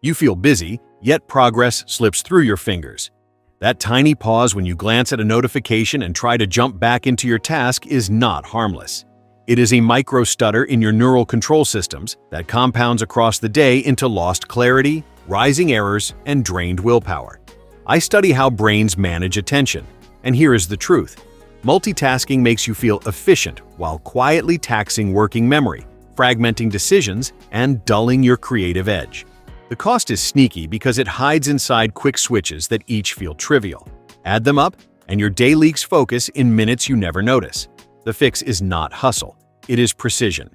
You feel busy, yet progress slips through your fingers. That tiny pause when you glance at a notification and try to jump back into your task is not harmless. It is a micro-stutter in your neural control systems that compounds across the day into lost clarity, rising errors, and drained willpower. I study how brains manage attention, and here is the truth. Multitasking makes you feel efficient while quietly taxing working memory, fragmenting decisions, and dulling your creative edge. The cost is sneaky because it hides inside quick switches that each feel trivial. Add them up, and your day leaks focus in minutes you never notice. The fix is not hustle, it is precision.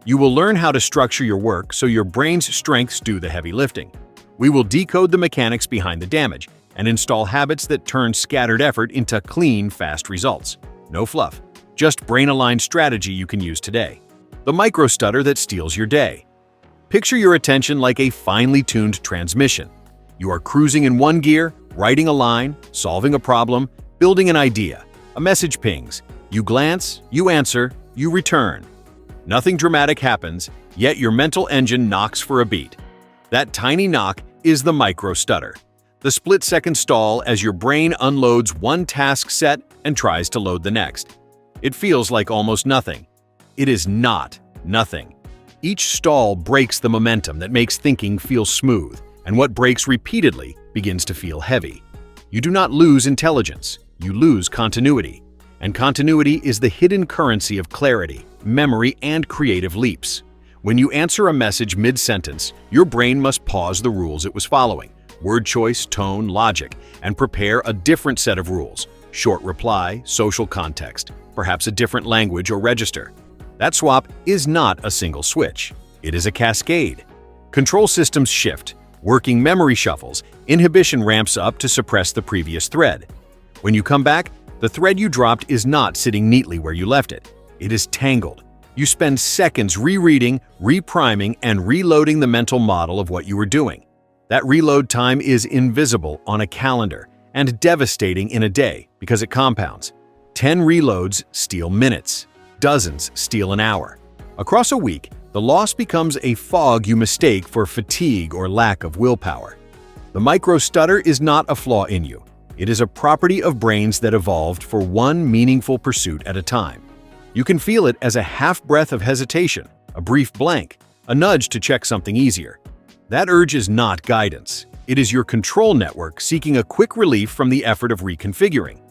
You will learn how to structure your work so your brain's strengths do the heavy lifting. We will decode the mechanics behind the damage and install habits that turn scattered effort into clean, fast results. No fluff, just brain-aligned strategy you can use today. The micro-stutter that steals your day. Picture your attention like a finely tuned transmission. You are cruising in one gear, writing a line, solving a problem, building an idea. A message pings. You glance, you answer, you return. Nothing dramatic happens, yet your mental engine knocks for a beat. That tiny knock is the micro-stutter. The split-second stall as your brain unloads one task set and tries to load the next. It feels like almost nothing. It is not nothing. Each stall breaks the momentum that makes thinking feel smooth, and what breaks repeatedly begins to feel heavy. You do not lose intelligence, you lose continuity. And continuity is the hidden currency of clarity, memory, and creative leaps. When you answer a message mid-sentence, your brain must pause the rules it was following, word choice, tone, logic, and prepare a different set of rules. Short reply, social context, perhaps a different language or register. That swap is not a single switch. It is a cascade. Control systems shift, working memory shuffles, inhibition ramps up to suppress the previous thread. When you come back, the thread you dropped is not sitting neatly where you left it. It is tangled. You spend seconds rereading, repriming, and reloading the mental model of what you were doing. That reload time is invisible on a calendar and devastating in a day because it compounds. 10 reloads steal minutes. Dozens steal an hour. Across a week, the loss becomes a fog you mistake for fatigue or lack of willpower. The micro-stutter is not a flaw in you. It is a property of brains that evolved for one meaningful pursuit at a time. You can feel it as a half-breath of hesitation, a brief blank, a nudge to check something easier. That urge is not guidance. It is your control network seeking a quick relief from the effort of reconfiguring.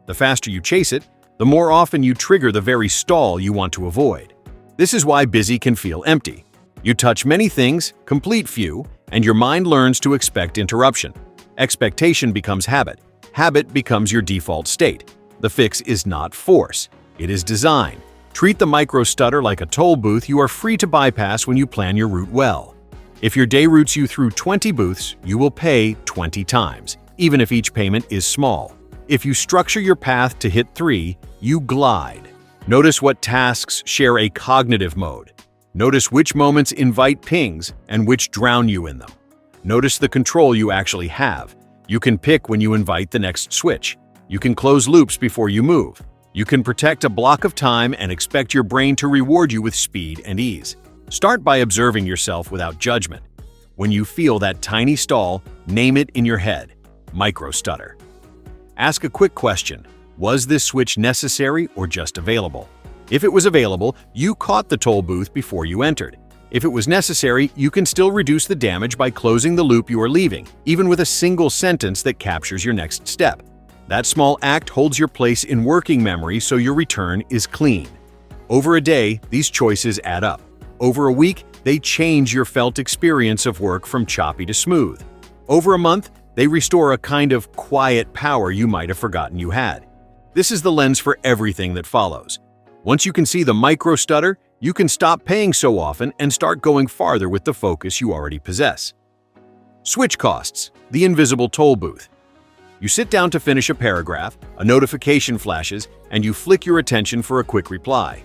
The faster you chase it, the more often you trigger the very stall you want to avoid. This is why busy can feel empty. You touch many things, complete few, and your mind learns to expect interruption. Expectation becomes habit. Habit becomes your default state. The fix is not force. It is design. Treat the micro-stutter like a toll booth you are free to bypass when you plan your route well. If your day routes you through 20 booths, you will pay 20 times, even if each payment is small. If you structure your path to hit 3, you glide. Notice what tasks share a cognitive mode. Notice which moments invite pings and which drown you in them. Notice the control you actually have. You can pick when you invite the next switch. You can close loops before you move. You can protect a block of time and expect your brain to reward you with speed and ease. Start by observing yourself without judgment. When you feel that tiny stall, name it in your head. Micro-stutter. Ask a quick question. Was this switch necessary or just available? If it was available, you caught the toll booth before you entered. If it was necessary, you can still reduce the damage by closing the loop you are leaving, even with a single sentence that captures your next step. That small act holds your place in working memory so your return is clean. Over a day, these choices add up. Over a week, they change your felt experience of work from choppy to smooth. Over a month, they restore a kind of quiet power you might have forgotten you had. This is the lens for everything that follows. Once you can see the micro-stutter, you can stop paying so often and start going farther with the focus you already possess. Switch costs, the invisible toll booth. You sit down to finish a paragraph, a notification flashes, and you flick your attention for a quick reply.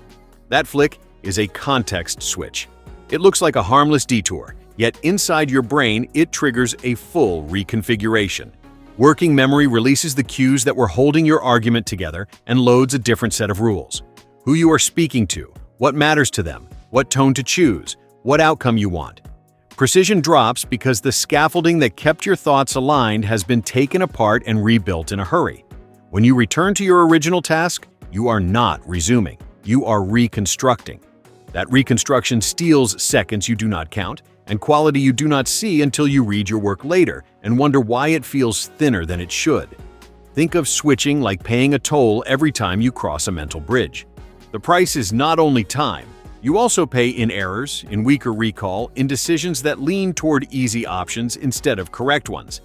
That flick is a context switch. It looks like a harmless detour, yet inside your brain it triggers a full reconfiguration. Working memory releases the cues that were holding your argument together and loads a different set of rules. Who you are speaking to, what matters to them, what tone to choose, what outcome you want. Precision drops because the scaffolding that kept your thoughts aligned has been taken apart and rebuilt in a hurry. When you return to your original task, you are not resuming. You are reconstructing. That reconstruction steals seconds you do not count and quality you do not see until you read your work later and wonder why it feels thinner than it should. Think of switching like paying a toll every time you cross a mental bridge. The price is not only time. You also pay in errors, in weaker recall, in decisions that lean toward easy options instead of correct ones.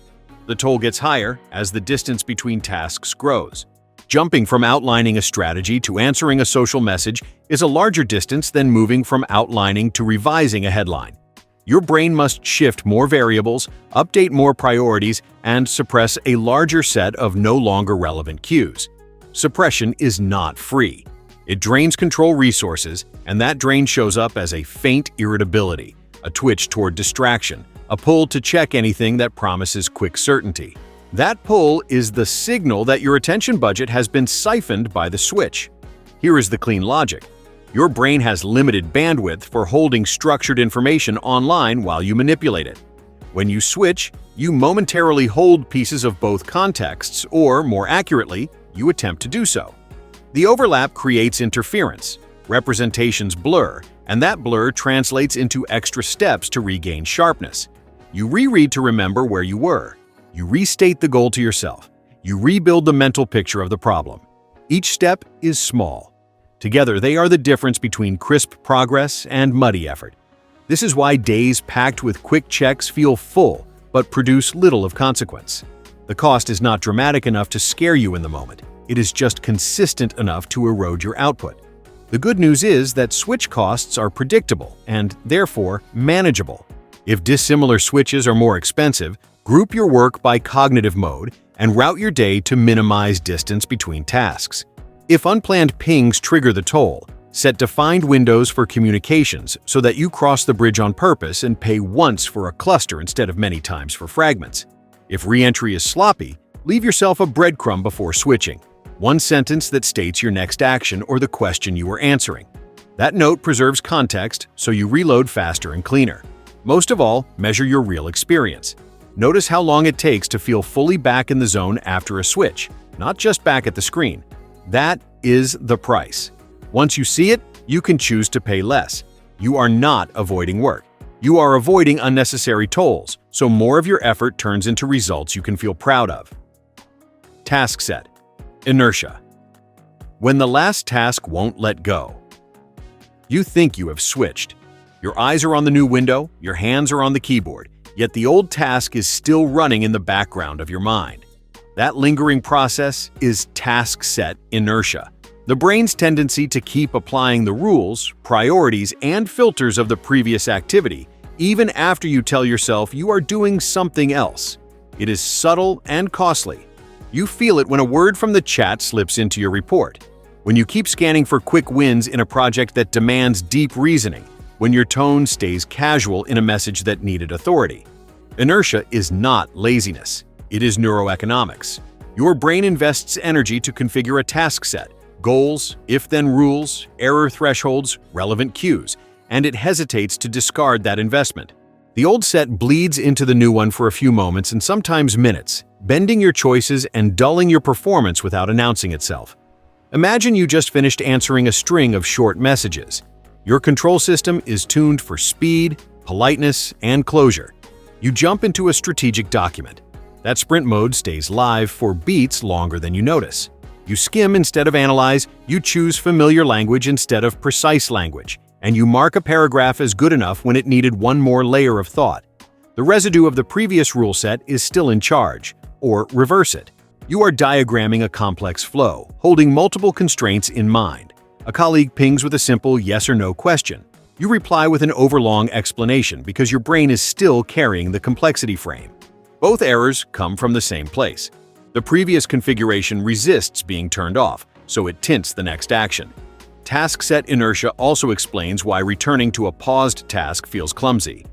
The toll gets higher as the distance between tasks grows. Jumping from outlining a strategy to answering a social message is a larger distance than moving from outlining to revising a headline. Your brain must shift more variables, update more priorities, and suppress a larger set of no longer relevant cues. Suppression is not free. It drains control resources, and that drain shows up as a faint irritability, a twitch toward distraction, a pull to check anything that promises quick certainty. That pull is the signal that your attention budget has been siphoned by the switch. Here is the clean logic. Your brain has limited bandwidth for holding structured information online while you manipulate it. When you switch, you momentarily hold pieces of both contexts, or more accurately, you attempt to do so. The overlap creates interference, representations blur, and that blur translates into extra steps to regain sharpness. You reread to remember where you were. You restate the goal to yourself. You rebuild the mental picture of the problem. Each step is small. Together, they are the difference between crisp progress and muddy effort. This is why days packed with quick checks feel full, but produce little of consequence. The cost is not dramatic enough to scare you in the moment. It is just consistent enough to erode your output. The good news is that switch costs are predictable and, therefore, manageable. If dissimilar switches are more expensive, group your work by cognitive mode and route your day to minimize distance between tasks. If unplanned pings trigger the toll, set defined windows for communications so that you cross the bridge on purpose and pay once for a cluster instead of many times for fragments. If re-entry is sloppy, leave yourself a breadcrumb before switching. One sentence that states your next action or the question you are answering. That note preserves context so you reload faster and cleaner. Most of all, measure your real experience. Notice how long it takes to feel fully back in the zone after a switch, not just back at the screen. That is the price. Once you see it, you can choose to pay less. You are not avoiding work. You are avoiding unnecessary tolls, so more of your effort turns into results you can feel proud of. Task set. Inertia. When the last task won't let go. You think you have switched. Your eyes are on the new window, your hands are on the keyboard, yet the old task is still running in the background of your mind. That lingering process is task set inertia, the brain's tendency to keep applying the rules, priorities, and filters of the previous activity, even after you tell yourself you are doing something else. It is subtle and costly. You feel it when a word from the chat slips into your report, when you keep scanning for quick wins in a project that demands deep reasoning, when your tone stays casual in a message that needed authority. Inertia is not laziness. It is neuroeconomics. Your brain invests energy to configure a task set, goals, if-then rules, error thresholds, relevant cues, and it hesitates to discard that investment. The old set bleeds into the new one for a few moments and sometimes minutes, bending your choices and dulling your performance without announcing itself. Imagine you just finished answering a string of short messages. Your control system is tuned for speed, politeness, and closure. You jump into a strategic document. That sprint mode stays live for beats longer than you notice. You skim instead of analyze, you choose familiar language instead of precise language, and you mark a paragraph as good enough when it needed one more layer of thought. The residue of the previous rule set is still in charge, or reverse it. You are diagramming a complex flow, holding multiple constraints in mind. A colleague pings with a simple yes or no question. You reply with an overlong explanation because your brain is still carrying the complexity frame. Both errors come from the same place. The previous configuration resists being turned off, so it tints the next action. Task set inertia also explains why returning to a paused task feels clumsy.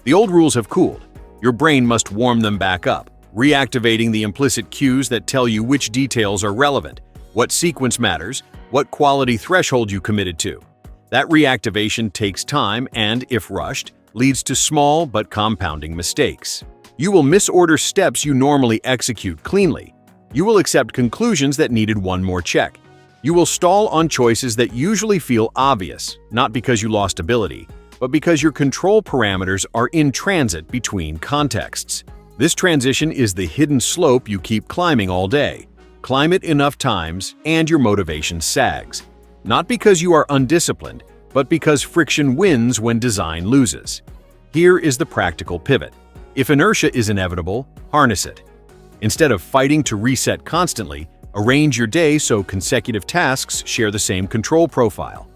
The old rules have cooled. Your brain must warm them back up, reactivating the implicit cues that tell you which details are relevant, what sequence matters, what quality threshold you committed to. That reactivation takes time and, if rushed, leads to small but compounding mistakes. You will misorder steps you normally execute cleanly. You will accept conclusions that needed one more check. You will stall on choices that usually feel obvious, not because you lost ability, but because your control parameters are in transit between contexts. This transition is the hidden slope you keep climbing all day. Climb it enough times, and your motivation sags. Not because you are undisciplined, but because friction wins when design loses. Here is the practical pivot. If inertia is inevitable, harness it. Instead of fighting to reset constantly, arrange your day so consecutive tasks share the same control profile.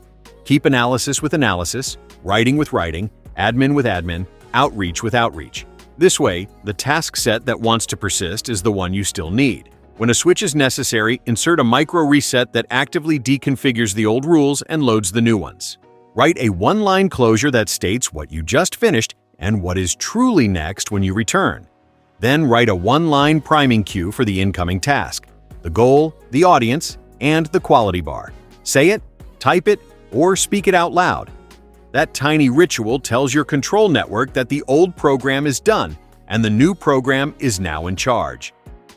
Keep analysis with analysis, writing with writing, admin with admin, outreach with outreach. This way, the task set that wants to persist is the one you still need. When a switch is necessary, insert a micro reset that actively deconfigures the old rules and loads the new ones. Write a one-line closure that states what you just finished and what is truly next when you return. Then write a one-line priming cue for the incoming task, the goal, the audience, and the quality bar. Say it, type it, or speak it out loud. That tiny ritual tells your control network that the old program is done and the new program is now in charge.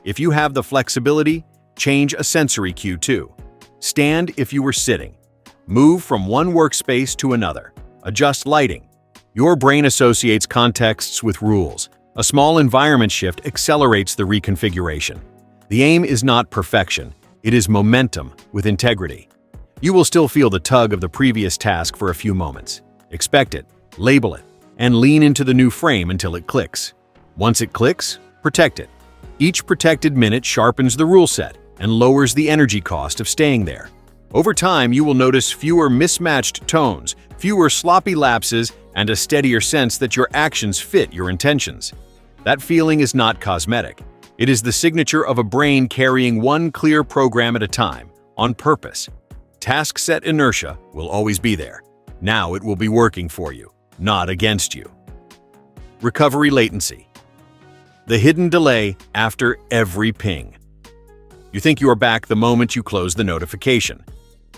If you have the flexibility, change a sensory cue too. Stand if you were sitting. Move from one workspace to another. Adjust lighting. Your brain associates contexts with rules. A small environment shift accelerates the reconfiguration. The aim is not perfection, it is momentum with integrity. You will still feel the tug of the previous task for a few moments. Expect it, label it, and lean into the new frame until it clicks. Once it clicks, protect it. Each protected minute sharpens the rule set and lowers the energy cost of staying there. Over time, you will notice fewer mismatched tones, fewer sloppy lapses, and a steadier sense that your actions fit your intentions. That feeling is not cosmetic. It is the signature of a brain carrying one clear program at a time, on purpose. Task set inertia will always be there. Now it will be working for you, not against you. Recovery latency. The hidden delay after every ping. You think you are back the moment you close the notification.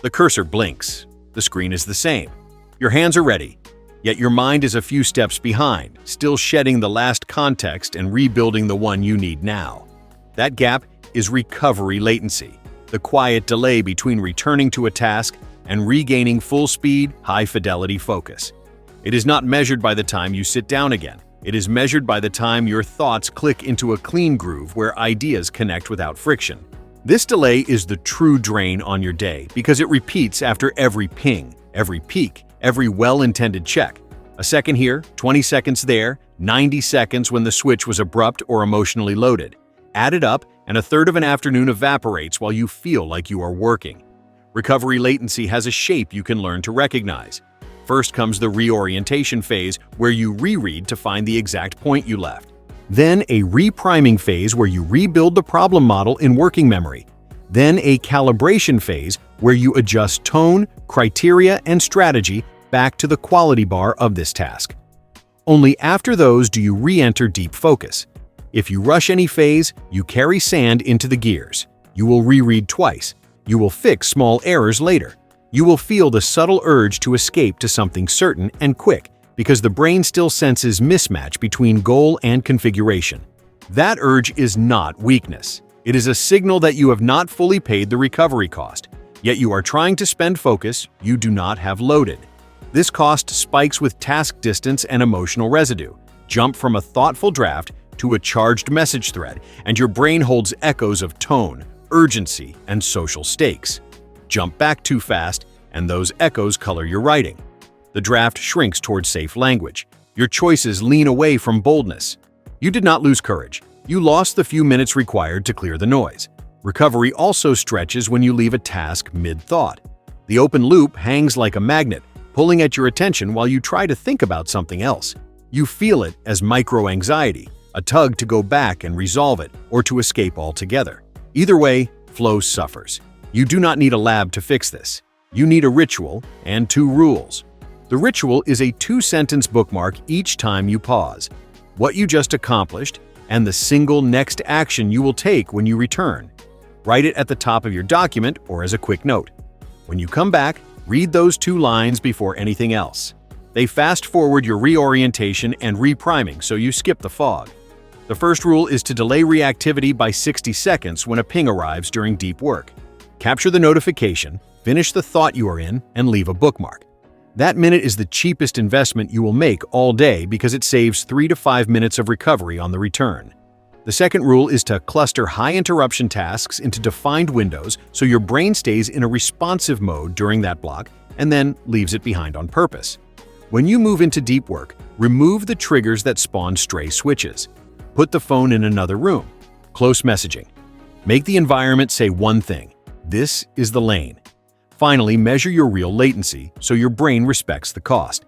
The cursor blinks. The screen is the same. Your hands are ready, yet your mind is a few steps behind, still shedding the last context and rebuilding the one you need now. That gap is recovery latency, the quiet delay between returning to a task and regaining full-speed, high-fidelity focus. It is not measured by the time you sit down again. It is measured by the time your thoughts click into a clean groove where ideas connect without friction. This delay is the true drain on your day because it repeats after every ping, every peak, every well-intended check. A second here, 20 seconds there, 90 seconds when the switch was abrupt or emotionally loaded. Add it up, and a third of an afternoon evaporates while you feel like you are working. Recovery latency has a shape you can learn to recognize. First comes the reorientation phase, where you reread to find the exact point you left. Then a repriming phase where you rebuild the problem model in working memory. Then a calibration phase where you adjust tone, criteria, and strategy back to the quality bar of this task. Only after those do you re-enter deep focus. If you rush any phase, you carry sand into the gears. You will reread twice. You will fix small errors later. You will feel the subtle urge to escape to something certain and quick, because the brain still senses mismatch between goal and configuration. That urge is not weakness. It is a signal that you have not fully paid the recovery cost, yet you are trying to spend focus you do not have loaded. This cost spikes with task distance and emotional residue. Jump from a thoughtful draft to a charged message thread, and your brain holds echoes of tone, urgency, and social stakes. Jump back too fast, and those echoes color your writing. The draft shrinks towards safe language. Your choices lean away from boldness. You did not lose courage. You lost the few minutes required to clear the noise. Recovery also stretches when you leave a task mid-thought. The open loop hangs like a magnet, pulling at your attention while you try to think about something else. You feel it as micro-anxiety, a tug to go back and resolve it, or to escape altogether. Either way, flow suffers. You do not need a lab to fix this. You need a ritual and 2 rules. The ritual is a 2-sentence bookmark each time you pause. What you just accomplished and the single next action you will take when you return. Write it at the top of your document or as a quick note. When you come back, read those 2 lines before anything else. They fast-forward your reorientation and repriming, so you skip the fog. The first rule is to delay reactivity by 60 seconds when a ping arrives during deep work. Capture the notification, finish the thought you are in, and leave a bookmark. That minute is the cheapest investment you will make all day because it saves 3 to 5 minutes of recovery on the return. The second rule is to cluster high-interruption tasks into defined windows so your brain stays in a responsive mode during that block and then leaves it behind on purpose. When you move into deep work, remove the triggers that spawn stray switches. Put the phone in another room. Close messaging. Make the environment say one thing: this is the lane. Finally, measure your real latency so your brain respects the cost.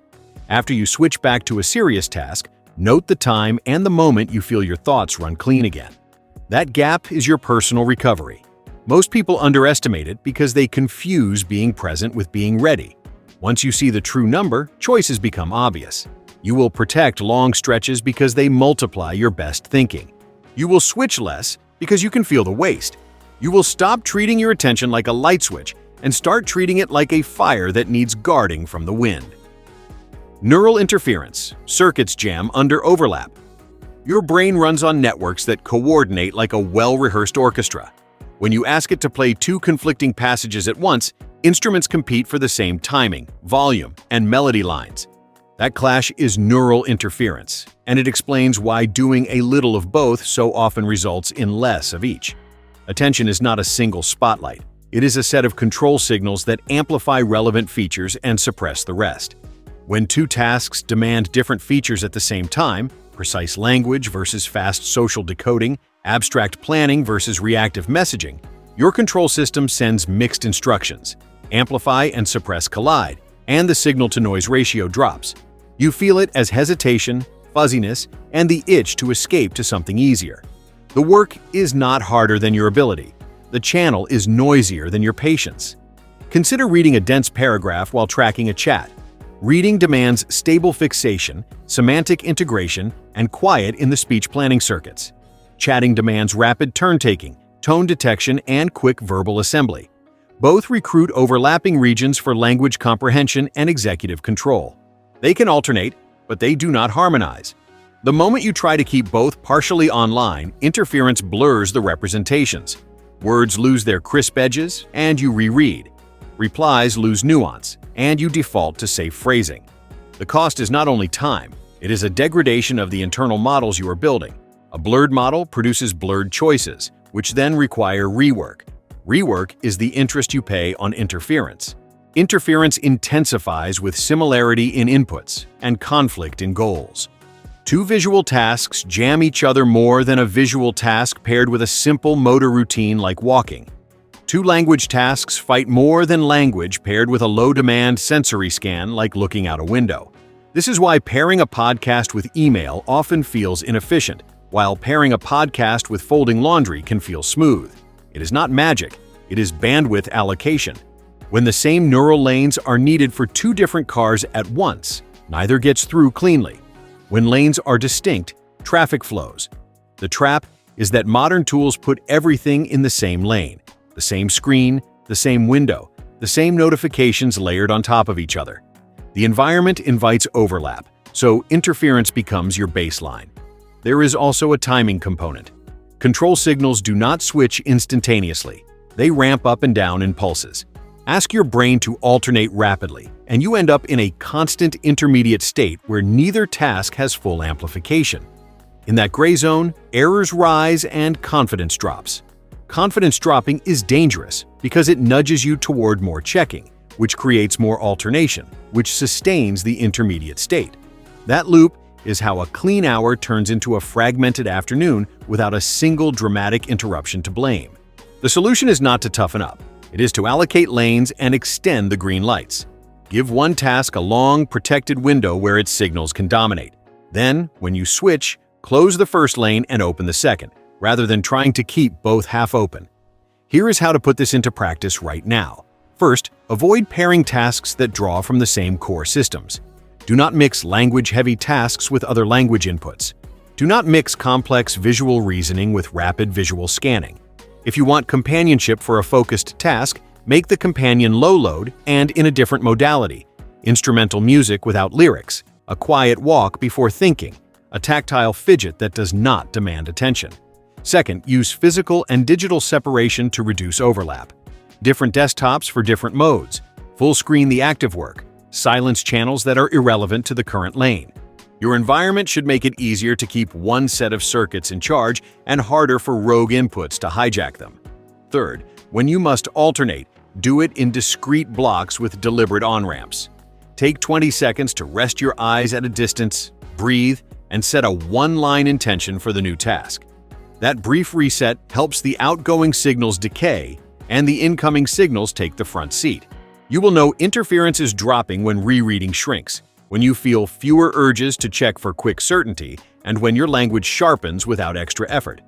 After you switch back to a serious task, note the time and the moment you feel your thoughts run clean again. That gap is your personal recovery. Most people underestimate it because they confuse being present with being ready. Once you see the true number, choices become obvious. You will protect long stretches because they multiply your best thinking. You will switch less because you can feel the waste. You will stop treating your attention like a light switch and start treating it like a fire that needs guarding from the wind. Neural interference. Circuits jam under overlap. Your brain runs on networks that coordinate like a well-rehearsed orchestra. When you ask it to play two conflicting passages at once, instruments compete for the same timing, volume, and melody lines. That clash is neural interference, and it explains why doing a little of both so often results in less of each. Attention is not a single spotlight. It is a set of control signals that amplify relevant features and suppress the rest. When two tasks demand different features at the same time, precise language versus fast social decoding, abstract planning versus reactive messaging, your control system sends mixed instructions. Amplify and suppress collide, and the signal-to-noise ratio drops. You feel it as hesitation, fuzziness, and the itch to escape to something easier. The work is not harder than your ability. The channel is noisier than your patience. Consider reading a dense paragraph while tracking a chat. Reading demands stable fixation, semantic integration, and quiet in the speech planning circuits. Chatting demands rapid turn-taking, tone detection, and quick verbal assembly. Both recruit overlapping regions for language comprehension and executive control. They can alternate, but they do not harmonize. The moment you try to keep both partially online, interference blurs the representations. Words lose their crisp edges, and you reread. Replies lose nuance, and you default to safe phrasing. The cost is not only time, it is a degradation of the internal models you are building. A blurred model produces blurred choices, which then require rework. Rework is the interest you pay on interference. Interference intensifies with similarity in inputs and conflict in goals. Two visual tasks jam each other more than a visual task paired with a simple motor routine like walking. Two language tasks fight more than language paired with a low-demand sensory scan like looking out a window. This is why pairing a podcast with email often feels inefficient, while pairing a podcast with folding laundry can feel smooth. It is not magic, it is bandwidth allocation. When the same neural lanes are needed for two different cars at once, neither gets through cleanly. When lanes are distinct, traffic flows. The trap is that modern tools put everything in the same lane, the same screen, the same window, the same notifications layered on top of each other. The environment invites overlap, so interference becomes your baseline. There is also a timing component. Control signals do not switch instantaneously. They ramp up and down in pulses. Ask your brain to alternate rapidly, and you end up in a constant intermediate state where neither task has full amplification. In that gray zone, errors rise and confidence drops. Confidence dropping is dangerous because it nudges you toward more checking, which creates more alternation, which sustains the intermediate state. That loop is how a clean hour turns into a fragmented afternoon without a single dramatic interruption to blame. The solution is not to toughen up. It is to allocate lanes and extend the green lights. Give one task a long, protected window where its signals can dominate. Then, when you switch, close the first lane and open the second, rather than trying to keep both half open. Here is how to put this into practice right now. First, avoid pairing tasks that draw from the same core systems. Do not mix language-heavy tasks with other language inputs. Do not mix complex visual reasoning with rapid visual scanning. If you want companionship for a focused task, make the companion low-load and in a different modality. instrumental music without lyrics, a quiet walk before thinking, a tactile fidget that does not demand attention. Second, use physical and digital separation to reduce overlap. Different desktops for different modes, full screen the active work, silence channels that are irrelevant to the current lane. Your environment should make it easier to keep one set of circuits in charge and harder for rogue inputs to hijack them. Third, when you must alternate, do it in discrete blocks with deliberate on-ramps. Take 20 seconds to rest your eyes at a distance, breathe, and set a one-line intention for the new task. That brief reset helps the outgoing signals decay and the incoming signals take the front seat. You will know interference is dropping when rereading shrinks, when you feel fewer urges to check for quick certainty, and when your language sharpens without extra effort.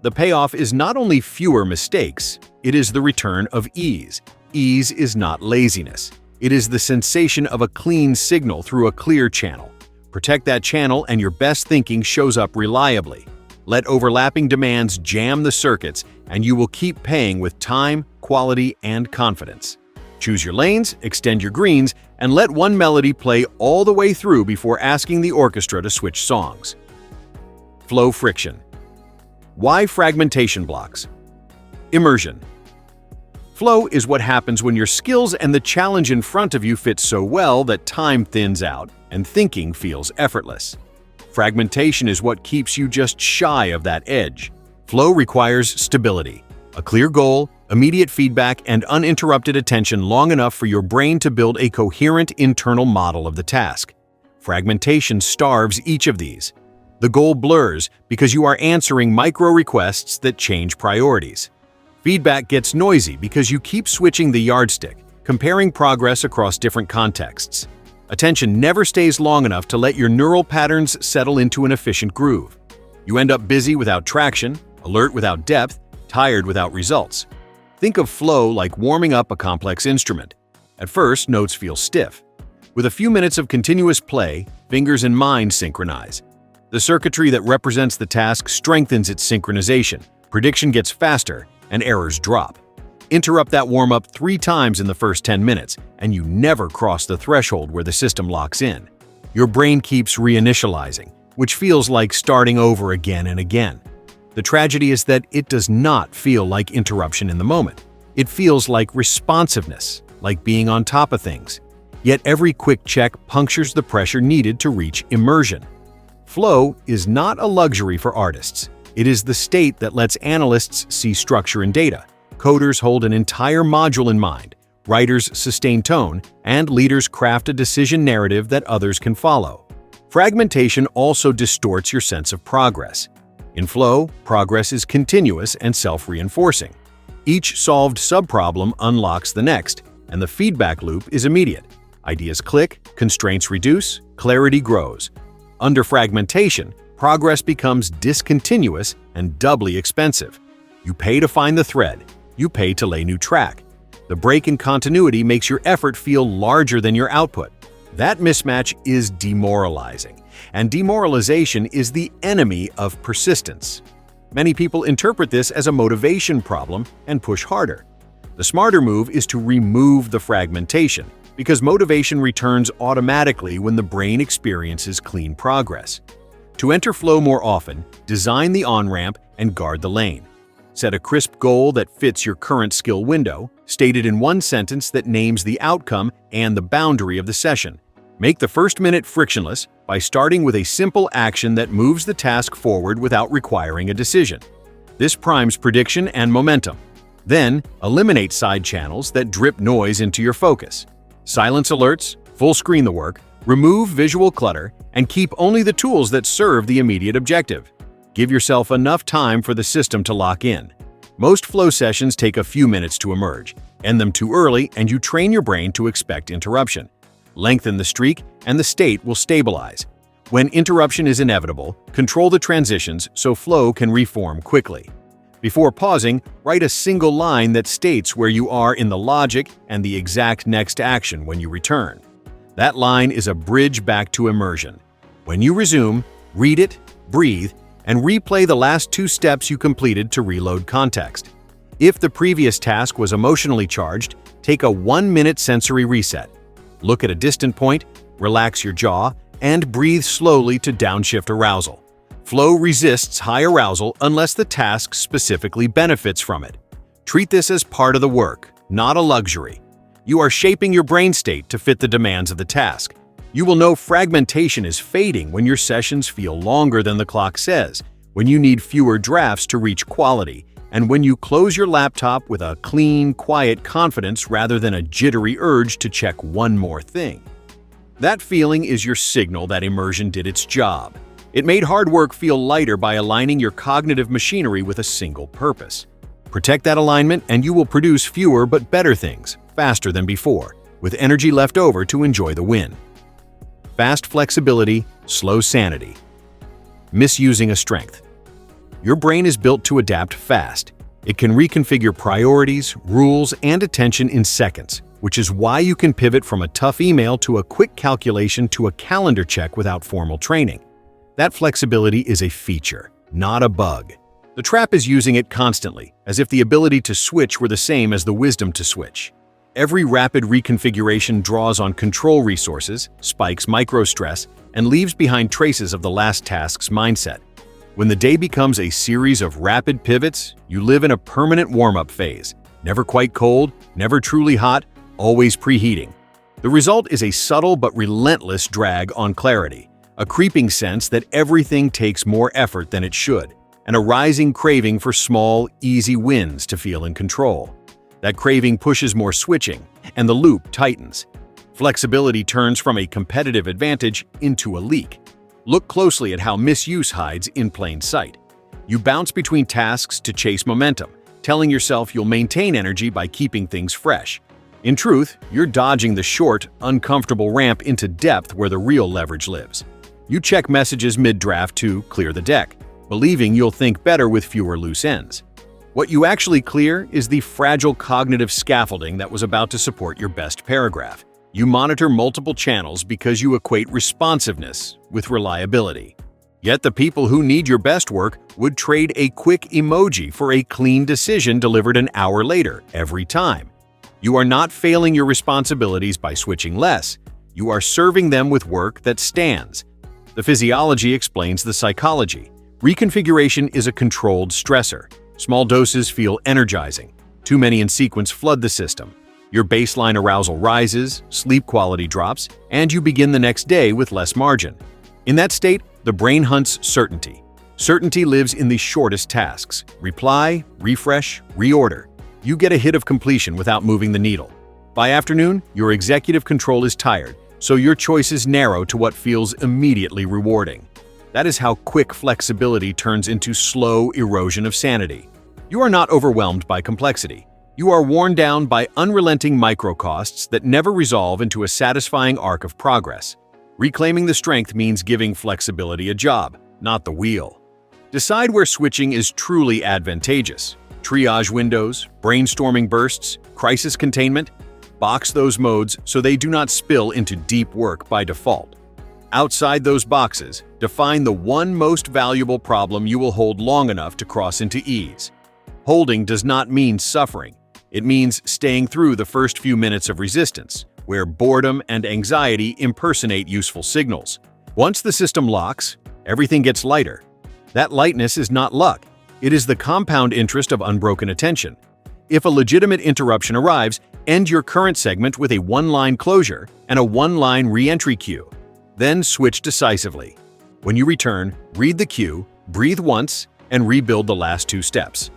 The payoff is not only fewer mistakes, it is the return of ease. Ease is not laziness. It is the sensation of a clean signal through a clear channel. Protect that channel and your best thinking shows up reliably. Let overlapping demands jam the circuits, and you will keep paying with time, quality, and confidence. Choose your lanes, extend your greens, and let one melody play all the way through before asking the orchestra to switch songs. Flow friction. Why fragmentation blocks? Immersion. Flow is what happens when your skills and the challenge in front of you fit so well that time thins out and thinking feels effortless. Fragmentation is what keeps you just shy of that edge. Flow requires stability, a clear goal, immediate feedback, and uninterrupted attention long enough for your brain to build a coherent internal model of the task. Fragmentation starves each of these. The goal blurs because you are answering micro-requests that change priorities. Feedback gets noisy because you keep switching the yardstick, comparing progress across different contexts. Attention never stays long enough to let your neural patterns settle into an efficient groove. You end up busy without traction, alert without depth, tired without results. Think of flow like warming up a complex instrument. At first, notes feel stiff. With a few minutes of continuous play, fingers and mind synchronize. The circuitry that represents the task strengthens its synchronization, prediction gets faster, and errors drop. Interrupt that warm-up 3 times in the first 10 minutes, and you never cross the threshold where the system locks in. Your brain keeps reinitializing, which feels like starting over again and again. The tragedy is that it does not feel like interruption in the moment. It feels like responsiveness, like being on top of things. Yet every quick check punctures the pressure needed to reach immersion. Flow is not a luxury for artists. It is the state that lets analysts see structure in data. Coders hold an entire module in mind, writers sustain tone, and leaders craft a decision narrative that others can follow. Fragmentation also distorts your sense of progress. In flow, progress is continuous and self-reinforcing. Each solved subproblem unlocks the next, and the feedback loop is immediate. Ideas click, constraints reduce, clarity grows. Under fragmentation, progress becomes discontinuous and doubly expensive. You pay to find the thread. You pay to lay new track. The break in continuity makes your effort feel larger than your output. That mismatch is demoralizing, and demoralization is the enemy of persistence. Many people interpret this as a motivation problem and push harder. The smarter move is to remove the fragmentation, because motivation returns automatically when the brain experiences clean progress. To enter flow more often, design the on-ramp and guard the lane. Set a crisp goal that fits your current skill window, stated in one sentence that names the outcome and the boundary of the session. Make the first minute frictionless by starting with a simple action that moves the task forward without requiring a decision. This primes prediction and momentum. Then, eliminate side channels that drip noise into your focus. Silence alerts, full screen the work, remove visual clutter, and keep only the tools that serve the immediate objective. Give yourself enough time for the system to lock in. Most flow sessions take a few minutes to emerge. End them too early and you train your brain to expect interruption. Lengthen the streak and the state will stabilize. When interruption is inevitable, control the transitions so flow can reform quickly. Before pausing, write a single line that states where you are in the logic and the exact next action when you return. That line is a bridge back to immersion. When you resume, read it, breathe, and replay the last 2 steps you completed to reload context. If the previous task was emotionally charged, take a 1-minute sensory reset. Look at a distant point, relax your jaw, and breathe slowly to downshift arousal. Flow resists high arousal unless the task specifically benefits from it. Treat this as part of the work, not a luxury. You are shaping your brain state to fit the demands of the task. You will know fragmentation is fading when your sessions feel longer than the clock says, when you need fewer drafts to reach quality, and when you close your laptop with a clean, quiet confidence rather than a jittery urge to check one more thing. That feeling is your signal that immersion did its job. It made hard work feel lighter by aligning your cognitive machinery with a single purpose. Protect that alignment and you will produce fewer but better things, faster than before, with energy left over to enjoy the win. Fast flexibility, slow sanity. Misusing a strength. Your brain is built to adapt fast. It can reconfigure priorities, rules, and attention in seconds, which is why you can pivot from a tough email to a quick calculation to a calendar check without formal training. That flexibility is a feature, not a bug. The trap is using it constantly, as if the ability to switch were the same as the wisdom to switch. Every rapid reconfiguration draws on control resources, spikes microstress, and leaves behind traces of the last task's mindset. When the day becomes a series of rapid pivots, you live in a permanent warm-up phase. Never quite cold, never truly hot, always preheating. The result is a subtle but relentless drag on clarity, a creeping sense that everything takes more effort than it should, and a rising craving for small, easy wins to feel in control. That craving pushes more switching, and the loop tightens. Flexibility turns from a competitive advantage into a leak. Look closely at how misuse hides in plain sight. You bounce between tasks to chase momentum, telling yourself you'll maintain energy by keeping things fresh. In truth, you're dodging the short, uncomfortable ramp into depth where the real leverage lives. You check messages mid-draft to clear the deck, believing you'll think better with fewer loose ends. What you actually clear is the fragile cognitive scaffolding that was about to support your best paragraph. You monitor multiple channels because you equate responsiveness with reliability. Yet the people who need your best work would trade a quick emoji for a clean decision delivered an hour later every time. You are not failing your responsibilities by switching less. You are serving them with work that stands. The physiology explains the psychology. Reconfiguration is a controlled stressor. Small doses feel energizing. Too many in sequence flood the system. Your baseline arousal rises, sleep quality drops, and you begin the next day with less margin. In that state, the brain hunts certainty. Certainty lives in the shortest tasks. Reply, refresh, reorder. You get a hit of completion without moving the needle. By afternoon, your executive control is tired, so your choices narrow to what feels immediately rewarding. That is how quick flexibility turns into slow erosion of sanity. You are not overwhelmed by complexity. You are worn down by unrelenting micro-costs that never resolve into a satisfying arc of progress. Reclaiming the strength means giving flexibility a job, not the wheel. Decide where switching is truly advantageous. Triage windows, brainstorming bursts, crisis containment. Box those modes so they do not spill into deep work by default. Outside those boxes, define the one most valuable problem you will hold long enough to cross into ease. Holding does not mean suffering. It means staying through the first few minutes of resistance, where boredom and anxiety impersonate useful signals. Once the system locks, everything gets lighter. That lightness is not luck. It is the compound interest of unbroken attention. If a legitimate interruption arrives, end your current segment with a one-line closure and a one-line re-entry cue. Then switch decisively. When you return, read the cue, breathe once, and rebuild the last two steps.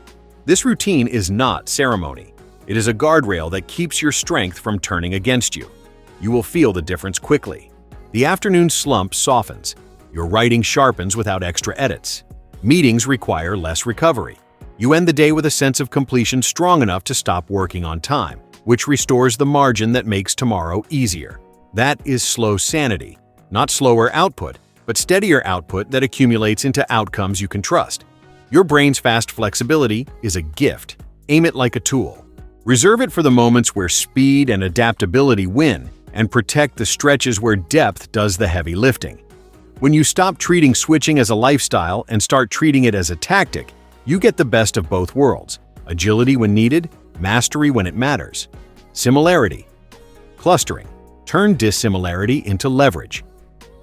This routine is not ceremony. It is a guardrail that keeps your strength from turning against you. You will feel the difference quickly. The afternoon slump softens. Your writing sharpens without extra edits. Meetings require less recovery. You end the day with a sense of completion strong enough to stop working on time, which restores the margin that makes tomorrow easier. That is slow sanity. Not slower output, but steadier output that accumulates into outcomes you can trust. Your brain's fast flexibility is a gift. Aim it like a tool. Reserve it for the moments where speed and adaptability win, and protect the stretches where depth does the heavy lifting. When you stop treating switching as a lifestyle and start treating it as a tactic, you get the best of both worlds: agility when needed, mastery when it matters. Similarity. Clustering. Turn dissimilarity into leverage.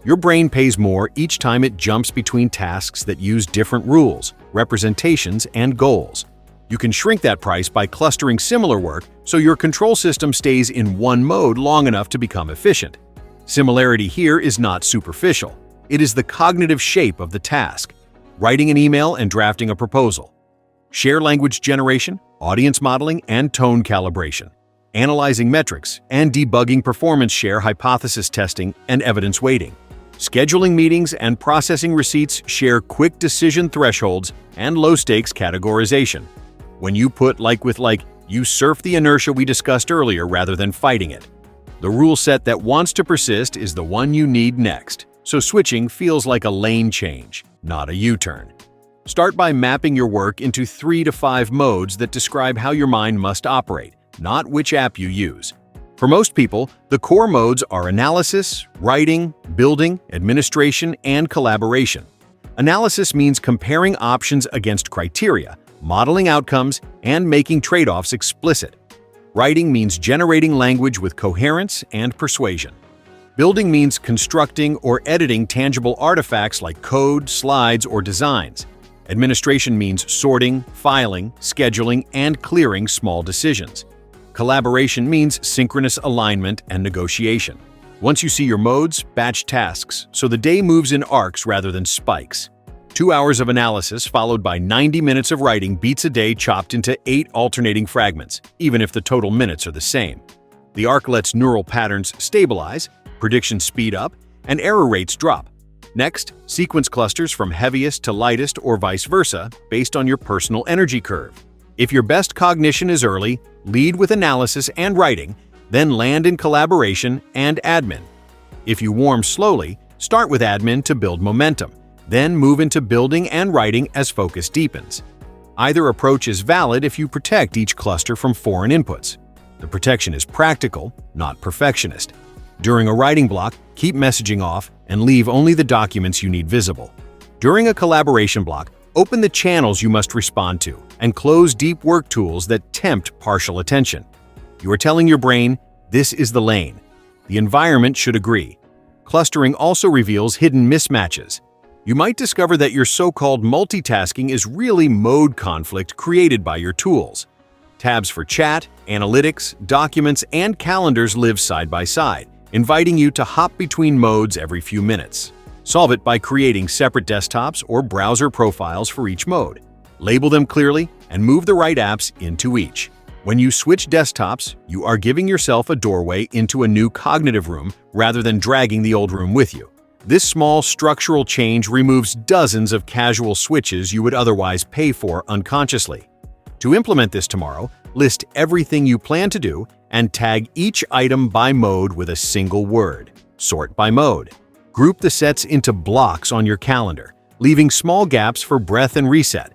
Your brain pays more each time it jumps between tasks that use different rules, representations, and goals. You can shrink that price by clustering similar work so your control system stays in one mode long enough to become efficient. Similarity here is not superficial. It is the cognitive shape of the task: writing an email and drafting a proposal, share language generation, audience modeling, and tone calibration, analyzing metrics, and debugging performance share hypothesis testing and evidence weighting. Scheduling meetings and processing receipts share quick decision thresholds and low-stakes categorization. When you put like with like, you surf the inertia we discussed earlier rather than fighting it. The rule set that wants to persist is the one you need next, so switching feels like a lane change, not a U-turn. Start by mapping your work into 3 to 5 modes that describe how your mind must operate, not which app you use. For most people, the core modes are analysis, writing, building, administration, and collaboration. Analysis means comparing options against criteria, modeling outcomes, and making trade-offs explicit. Writing means generating language with coherence and persuasion. Building means constructing or editing tangible artifacts like code, slides, or designs. Administration means sorting, filing, scheduling, and clearing small decisions. Collaboration means synchronous alignment and negotiation. Once you see your modes, batch tasks, so the day moves in arcs rather than spikes. 2 hours of analysis followed by 90 minutes of writing beats a day chopped into 8 alternating fragments, even if the total minutes are the same. The arc lets neural patterns stabilize, predictions speed up, and error rates drop. Next, sequence clusters from heaviest to lightest or vice versa based on your personal energy curve. If your best cognition is early, lead with analysis and writing, then land in collaboration and admin. If you warm slowly, start with admin to build momentum, then move into building and writing as focus deepens. Either approach is valid if you protect each cluster from foreign inputs. The protection is practical, not perfectionist. During a writing block, keep messaging off and leave only the documents you need visible. During a collaboration block, open the channels you must respond to and close deep work tools that tempt partial attention. You are telling your brain, this is the lane. The environment should agree. Clustering also reveals hidden mismatches. You might discover that your so-called multitasking is really mode conflict created by your tools. Tabs for chat, analytics, documents, and calendars live side by side, inviting you to hop between modes every few minutes. Solve it by creating separate desktops or browser profiles for each mode. Label them clearly and move the right apps into each. When you switch desktops, you are giving yourself a doorway into a new cognitive room rather than dragging the old room with you. This small structural change removes dozens of casual switches you would otherwise pay for unconsciously. To implement this tomorrow, list everything you plan to do and tag each item by mode with a single word. Sort by mode. Group the sets into blocks on your calendar, leaving small gaps for breath and reset.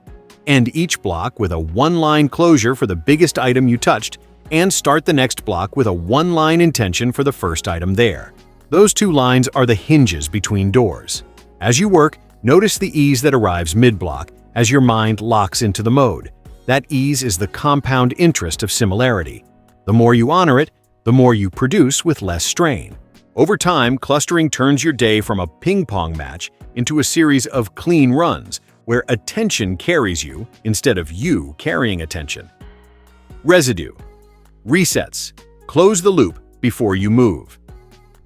End each block with a one-line closure for the biggest item you touched, and start the next block with a one-line intention for the first item there. Those 2 lines are the hinges between doors. As you work, notice the ease that arrives mid-block as your mind locks into the mode. That ease is the compound interest of similarity. The more you honor it, the more you produce with less strain. Over time, clustering turns your day from a ping-pong match into a series of clean runs where attention carries you instead of you carrying attention. Residue. Resets. Close the loop before you move.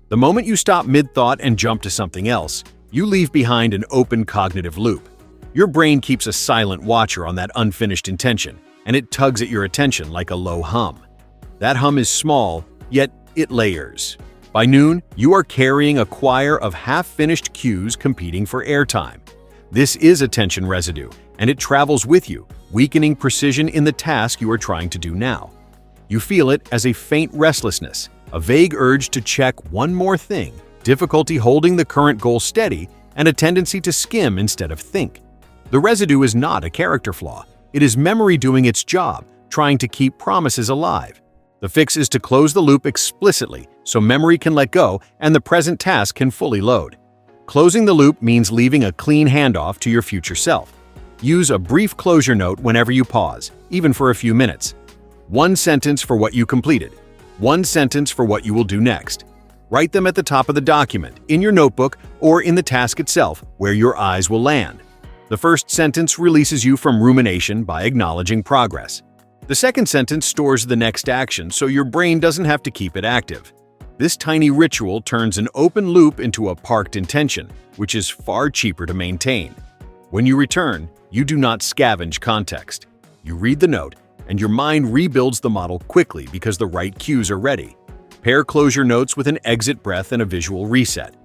The moment you stop mid-thought and jump to something else, you leave behind an open cognitive loop. Your brain keeps a silent watcher on that unfinished intention, and it tugs at your attention like a low hum. That hum is small, yet it layers. By noon, you are carrying a choir of half-finished cues competing for airtime. This is attention residue, and it travels with you, weakening precision in the task you are trying to do now. You feel it as a faint restlessness, a vague urge to check one more thing, difficulty holding the current goal steady, and a tendency to skim instead of think. The residue is not a character flaw. It is memory doing its job, trying to keep promises alive. The fix is to close the loop explicitly so memory can let go and the present task can fully load. Closing the loop means leaving a clean handoff to your future self. Use a brief closure note whenever you pause, even for a few minutes. 1 sentence for what you completed. 1 sentence for what you will do next. Write them at the top of the document, in your notebook, or in the task itself, where your eyes will land. The first sentence releases you from rumination by acknowledging progress. The second sentence stores the next action so your brain doesn't have to keep it active. This tiny ritual turns an open loop into a parked intention, which is far cheaper to maintain. When you return, you do not scavenge context. You read the note, and your mind rebuilds the model quickly because the right cues are ready. Pair closure notes with an exit breath and a visual reset.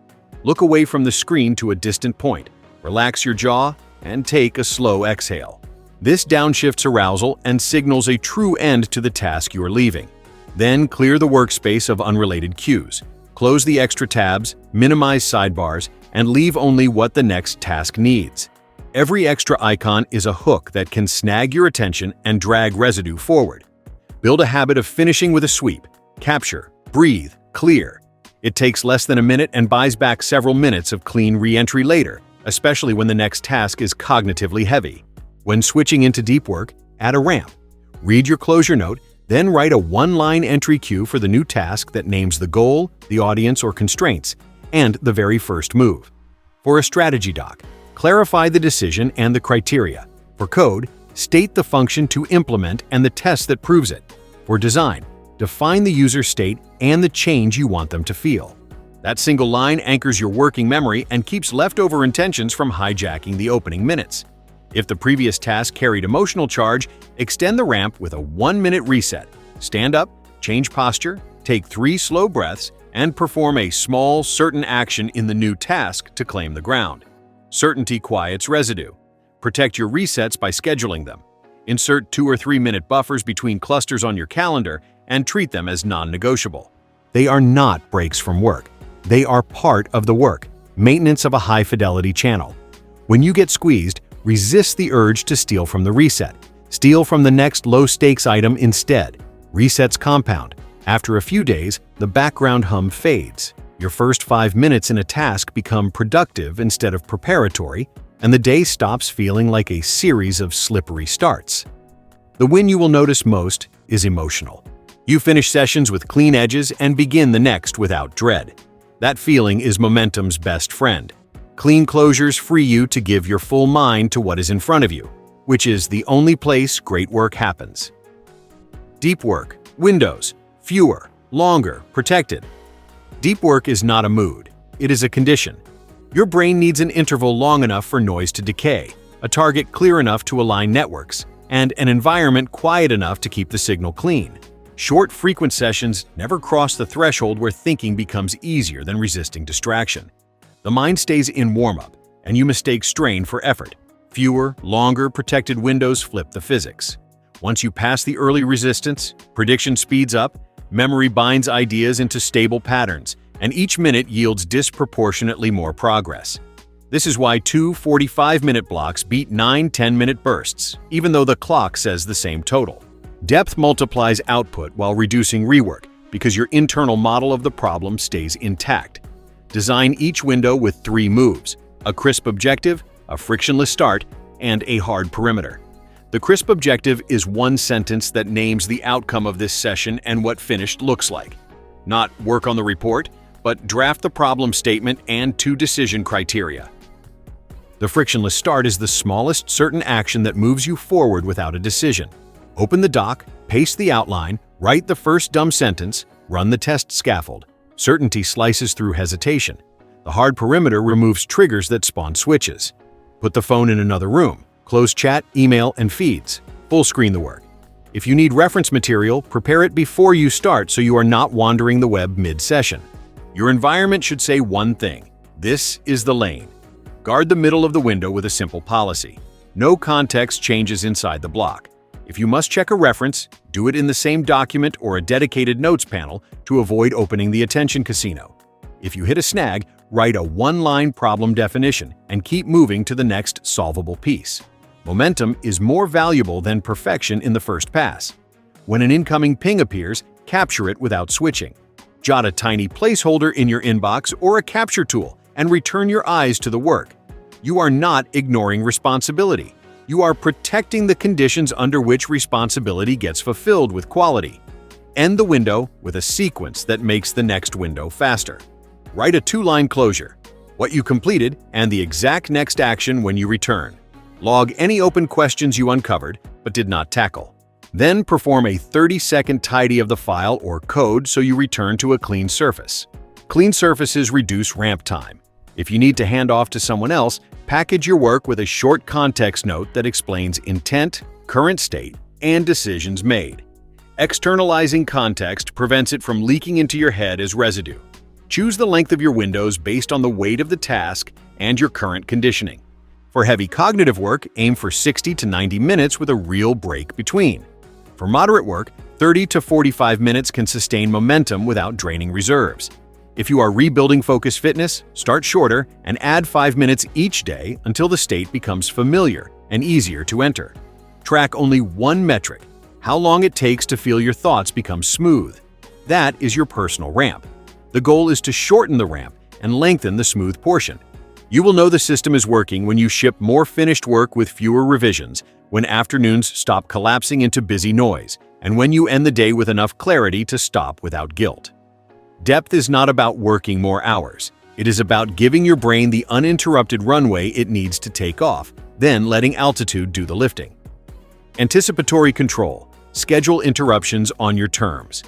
Look away from the screen to a distant point, relax your jaw, and take a slow exhale. This downshifts arousal and signals a true end to the task you are leaving. Then clear the workspace of unrelated cues. Close the extra tabs, minimize sidebars, and leave only what the next task needs. Every extra icon is a hook that can snag your attention and drag residue forward. Build a habit of finishing with a sweep. Capture, breathe, clear. It takes less than a minute and buys back several minutes of clean re-entry later, especially when the next task is cognitively heavy. When switching into deep work, add a ramp. Read your closure note, then write a one-line entry cue for the new task that names the goal, the audience or constraints, and the very first move. For a strategy doc, clarify the decision and the criteria. For code, state the function to implement and the test that proves it. For design, define the user state and the change you want them to feel. That single line anchors your working memory and keeps leftover intentions from hijacking the opening minutes. If the previous task carried emotional charge, extend the ramp with a 1-minute reset. Stand up, change posture, take 3 slow breaths, and perform a small, certain action in the new task to claim the ground. Certainty quiets residue. Protect your resets by scheduling them. Insert 2 or 3-minute buffers between clusters on your calendar and treat them as non-negotiable. They are not breaks from work. They are part of the work, maintenance of a high-fidelity channel. When you get squeezed, resist the urge to steal from the reset. Steal from the next low-stakes item instead. Resets compound. After a few days, the background hum fades. Your first 5 minutes in a task become productive instead of preparatory, and the day stops feeling like a series of slippery starts. The win you will notice most is emotional. You finish sessions with clean edges and begin the next without dread. That feeling is momentum's best friend. Clean closures free you to give your full mind to what is in front of you, which is the only place great work happens. Deep work, windows, fewer, longer, protected. Deep work is not a mood, it is a condition. Your brain needs an interval long enough for noise to decay, a target clear enough to align networks, and an environment quiet enough to keep the signal clean. Short, frequent sessions never cross the threshold where thinking becomes easier than resisting distraction. The mind stays in warm-up, and you mistake strain for effort. Fewer, longer, protected windows flip the physics. Once you pass the early resistance, prediction speeds up, memory binds ideas into stable patterns, and each minute yields disproportionately more progress. This is why 2 45-minute blocks beat 9 10-minute bursts, even though the clock says the same total. Depth multiplies output while reducing rework because your internal model of the problem stays intact. Design each window with 3 moves: a crisp objective, a frictionless start, and a hard perimeter. The crisp objective is one sentence that names the outcome of this session and what finished looks like. Not work on the report, but draft the problem statement and 2 decision criteria. The frictionless start is the smallest certain action that moves you forward without a decision. Open the doc, paste the outline, write the first dumb sentence, run the test scaffold. Certainty slices through hesitation. The hard perimeter removes triggers that spawn switches. Put the phone in another room. Close chat, email, and feeds. Full screen the work. If you need reference material, prepare it before you start so you are not wandering the web mid-session. Your environment should say one thing: this is the lane. Guard the middle of the window with a simple policy. No context changes inside the block. If you must check a reference, do it in the same document or a dedicated notes panel to avoid opening the attention casino. If you hit a snag, write a 1-line problem definition and keep moving to the next solvable piece. Momentum is more valuable than perfection in the first pass. When an incoming ping appears, capture it without switching. Jot a tiny placeholder in your inbox or a capture tool and return your eyes to the work. You are not ignoring responsibility. You are protecting the conditions under which responsibility gets fulfilled with quality. End the window with a sequence that makes the next window faster. Write a 2-line closure, what you completed and the exact next action when you return. Log any open questions you uncovered but did not tackle. Then perform a 30-second tidy of the file or code so you return to a clean surface. Clean surfaces reduce ramp time. If you need to hand off to someone else, package your work with a short context note that explains intent, current state, and decisions made. Externalizing context prevents it from leaking into your head as residue. Choose the length of your windows based on the weight of the task and your current conditioning. For heavy cognitive work, aim for 60 to 90 minutes with a real break between. For moderate work, 30 to 45 minutes can sustain momentum without draining reserves. If you are rebuilding focus fitness, start shorter and add 5 minutes each day until the state becomes familiar and easier to enter. Track only one metric: how long it takes to feel your thoughts become smooth. That is your personal ramp. The goal is to shorten the ramp and lengthen the smooth portion. You will know the system is working when you ship more finished work with fewer revisions, when afternoons stop collapsing into busy noise, and when you end the day with enough clarity to stop without guilt. Depth is not about working more hours. It is about giving your brain the uninterrupted runway it needs to take off, then letting altitude do the lifting. Anticipatory control. Schedule interruptions on your terms.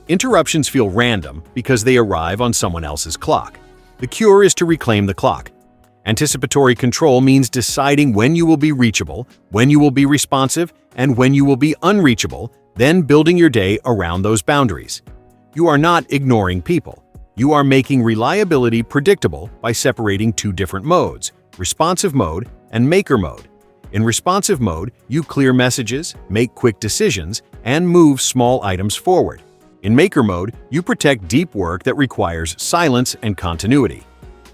Interruptions feel random because they arrive on someone else's clock. The cure is to reclaim the clock. Anticipatory control means deciding when you will be reachable, when you will be responsive, and when you will be unreachable, then building your day around those boundaries. You are not ignoring people. You are making reliability predictable by separating two different modes: responsive mode and maker mode. In responsive mode, you clear messages, make quick decisions, and move small items forward. In maker mode, you protect deep work that requires silence and continuity.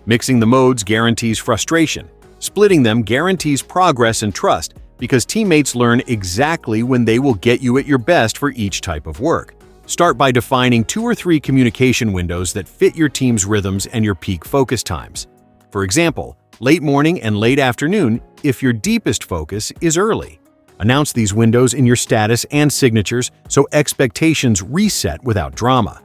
Mixing the modes guarantees frustration. Splitting them guarantees progress and trust because teammates learn exactly when they will get you at your best for each type of work. Start by defining 2 or 3 communication windows that fit your team's rhythms and your peak focus times. For example, late morning and late afternoon if your deepest focus is early. Announce these windows in your status and signatures so expectations reset without drama.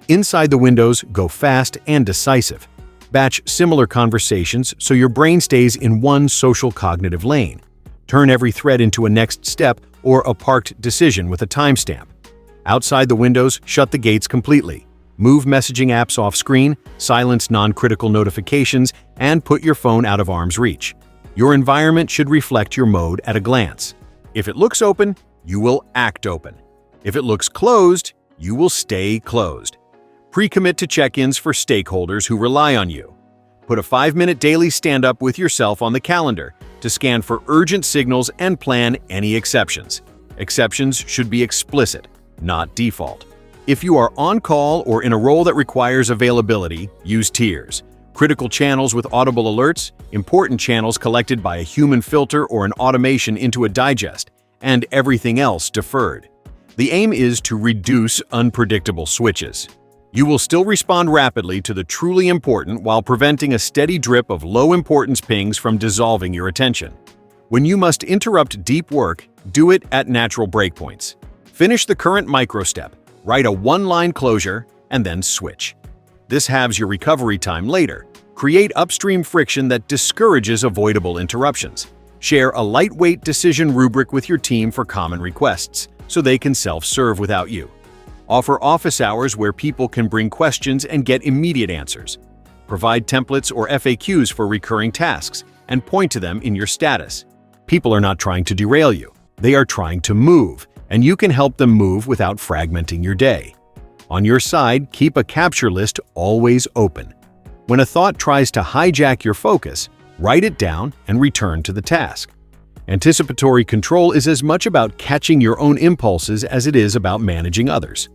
Inside the windows, go fast and decisive. Batch similar conversations so your brain stays in one social cognitive lane. Turn every thread into a next step or a parked decision with a timestamp. Outside the windows, shut the gates completely. Move messaging apps off screen, silence non-critical notifications, and put your phone out of arm's reach. Your environment should reflect your mode at a glance. If it looks open, you will act open. If it looks closed, you will stay closed. Pre-commit to check-ins for stakeholders who rely on you. Put a 5-minute daily stand-up with yourself on the calendar to scan for urgent signals and plan any exceptions. Exceptions should be explicit, not default. If you are on call or in a role that requires availability, use tiers. Critical channels with audible alerts, important channels collected by a human filter or an automation into a digest, and everything else deferred. The aim is to reduce unpredictable switches. You will still respond rapidly to the truly important while preventing a steady drip of low-importance pings from dissolving your attention. When you must interrupt deep work, do it at natural breakpoints. Finish the current microstep, write a 1-line closure, and then switch. This halves your recovery time later. Create upstream friction that discourages avoidable interruptions. Share a lightweight decision rubric with your team for common requests, so they can self-serve without you. Offer office hours where people can bring questions and get immediate answers. Provide templates or FAQs for recurring tasks, and point to them in your status. People are not trying to derail you. They are trying to move, and you can help them move without fragmenting your day. On your side, keep a capture list always open. When a thought tries to hijack your focus, write it down and return to the task. Anticipatory control is as much about catching your own impulses as it is about managing others.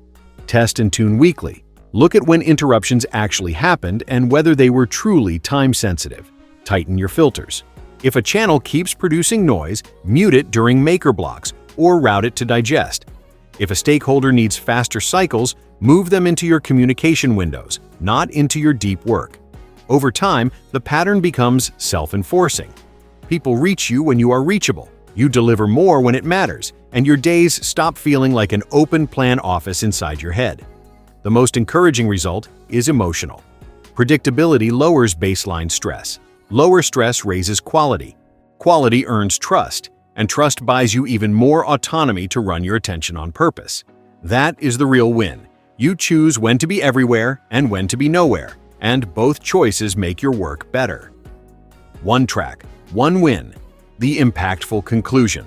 Test and tune weekly. Look at when interruptions actually happened and whether they were truly time-sensitive. Tighten your filters. If a channel keeps producing noise, mute it during maker blocks or route it to digest. If a stakeholder needs faster cycles, move them into your communication windows, not into your deep work. Over time, the pattern becomes self-enforcing. People reach you when you are reachable. You deliver more when it matters, and your days stop feeling like an open-plan office inside your head. The most encouraging result is emotional. Predictability lowers baseline stress. Lower stress raises quality. Quality earns trust, and trust buys you even more autonomy to run your attention on purpose. That is the real win. You choose when to be everywhere and when to be nowhere, and both choices make your work better. One track, one win. The impactful conclusion.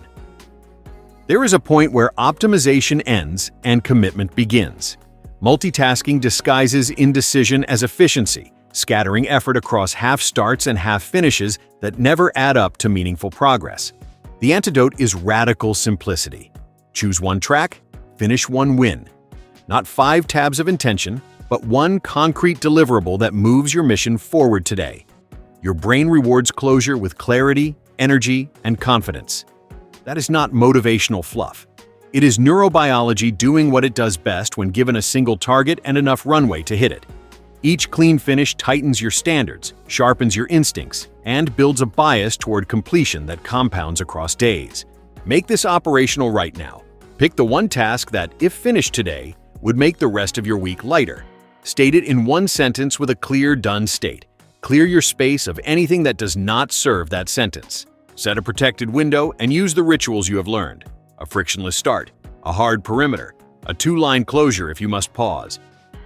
There is a point where optimization ends and commitment begins. Multitasking disguises indecision as efficiency, scattering effort across half starts and half finishes that never add up to meaningful progress. The antidote is radical simplicity. Choose one track, finish one win. Not 5 tabs of intention, but one concrete deliverable that moves your mission forward today. Your brain rewards closure with clarity, energy, and confidence. That is not motivational fluff. It is neurobiology doing what it does best when given a single target and enough runway to hit it. Each clean finish tightens your standards, sharpens your instincts, and builds a bias toward completion that compounds across days. Make this operational right now. Pick the one task that, if finished today, would make the rest of your week lighter. State it in one sentence with a clear done state. Clear your space of anything that does not serve that sentence. Set a protected window and use the rituals you have learned. A frictionless start, a hard perimeter, a 2-line closure if you must pause.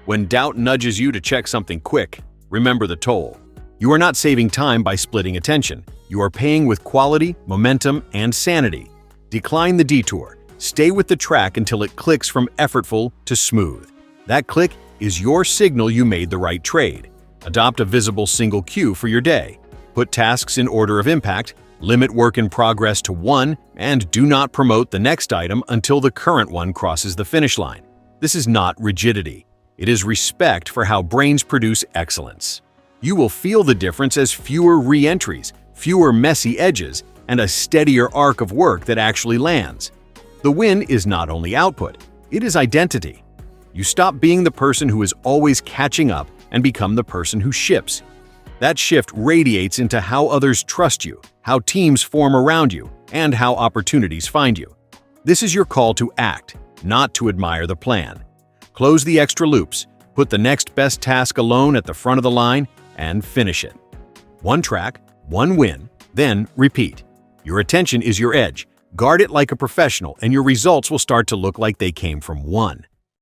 When doubt nudges you to check something quick, remember the toll. You are not saving time by splitting attention. You are paying with quality, momentum, and sanity. Decline the detour. Stay with the track until it clicks from effortful to smooth. That click is your signal you made the right trade. Adopt a visible single cue for your day. Put tasks in order of impact. Limit work in progress to 1, and do not promote the next item until the current one crosses the finish line. This is not rigidity. It is respect for how brains produce excellence. You will feel the difference as fewer re-entries, fewer messy edges, and a steadier arc of work that actually lands. The win is not only output, it is identity. You stop being the person who is always catching up and become the person who ships. That shift radiates into how others trust you, how teams form around you, and how opportunities find you. This is your call to act, not to admire the plan. Close the extra loops, put the next best task alone at the front of the line, and finish it. One track, one win, then repeat. Your attention is your edge. Guard it like a professional, and your results will start to look like they came from one.